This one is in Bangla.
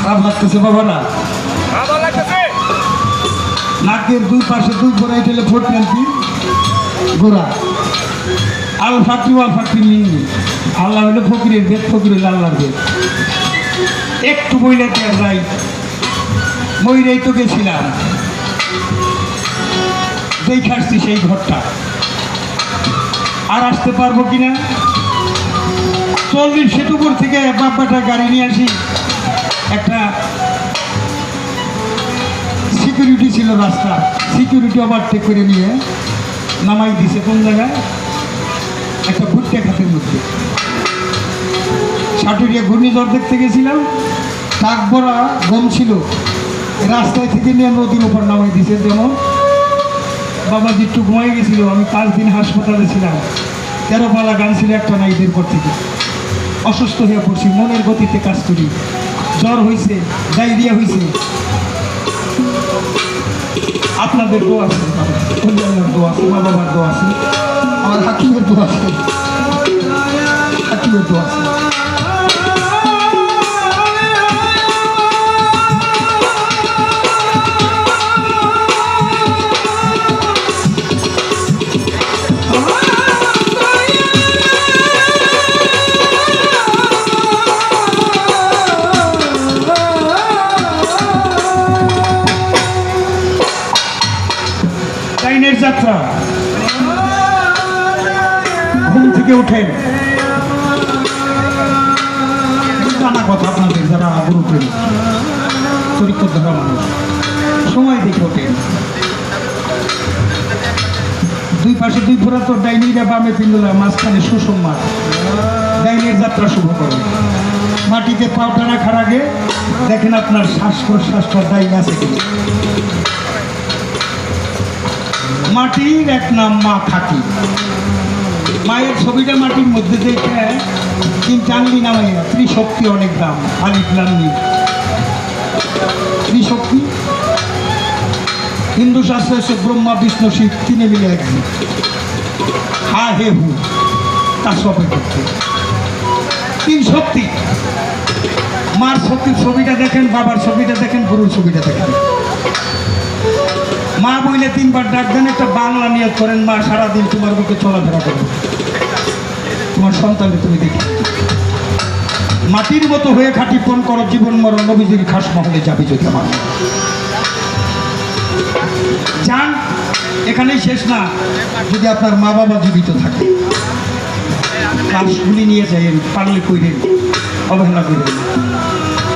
খারাপ লাগতেছে বাবারা? নাকের দুই পাশে দুই গোড়াই ঠেলে ফোরটেন্টি গোড়া আল ফাঁকি ওয়াল ফাঁকি লিঙ্গি। আল্লাহ হইলে ফকিরের বেদ, ফকির হইলে আল্লাহর বেদ। একটু বইলে দেওয়া যায়, ময়ূরেই তো গেছিলাম, দেখে আসছি সেই ঘরটা। আর আসতে পারবো কিনা? 40 সেতুপুর থেকে বাপ্পাটা গাড়ি নিয়ে আসি। একটা সিকিউরিটি ছিল রাস্তা, সিকিউরিটি ওভারটেক করে নিয়ে নামাই দিছে কোন জায়গায়, একটা ভুট্টা খাতের মধ্যে। সাটুরিয়া ঘূর্ণিঝড় দেখতে গেছিলাম, টাক ভরা গম ছিল, রাস্তায় থেকে নিয়ে নদীর উপর নামাই দিছে। যেমন বাবাজি একটু ঘুমাই গেছিল, আমি 5 দিন হাসপাতালে ছিলাম। 13 পালা গান ছিল একটা না, ঈদের পর থেকে অসুস্থ হয়ে পড়ছি, মনের গতিতে কাজ করি, জ্বর হয়েছে, ডায়রিয়া হয়েছে। আপনাদের দোয়া আছে, কল্যাণের দোয়া আছে, মা বাবার দোয়া আছে, আমার হাকিমের দোয়া আছে, হাকিমের দোয়া আছে। ট্রেনের যাত্রা, ঘুম থেকে উঠেন, জানা কথা আপনাদের যারা গুরু প্রেমী চরিত্র ধরা মানুষ, সময় দেখে ওঠেন। দুই পাশে দুই ফোরা তো ডাইনিরা বামে পিন্দুলা, মাঝখানে সুষম মাঠ, ডাইনের যাত্রা শুভ করে। মাটিতে পাউটা রাখার আগে দেখেন আপনার শ্বাস প্রশ্বাসটা ডাইন আছে কিনা। মাটির এক নাম মা খাটি। মায়ের ছবিটা মাটির মধ্যে দেখে কিন্তু আনলি নামাই না, ত্রিশক্তি অনেক দাম, আলিফ লাম মিম। ত্রিশক্তি হিন্দু শাস্ত্রে এসে ব্রহ্মা বিষ্ণু শিব তিনে মিলে এক হা হে হু তার সবে করতে 3 শক্তি। মার শক্তির ছবিটা দেখেন, বাবার ছবিটা দেখেন, গুরুর ছবিটা দেখেন। মা বইলে 3 বার ডাক দেন, একটা বাংলা নিয়ত করেন, মা সারাদিন তোমার বুকে চলাফেরা করবে, তোমার সন্তানকে তুমি দেখি। মাটির মতো হয়ে খাঁটি পণ করো, জীবন মরণ নবীজির খাস মহলে যাবি যদি আমার। যান, এখানেই শেষ না। যদি আপনার মা বাবা জীবিত থাকে, কাজগুলি নিয়ে যাইয়েন, পারলে কইরেন, অবহেলা করেন।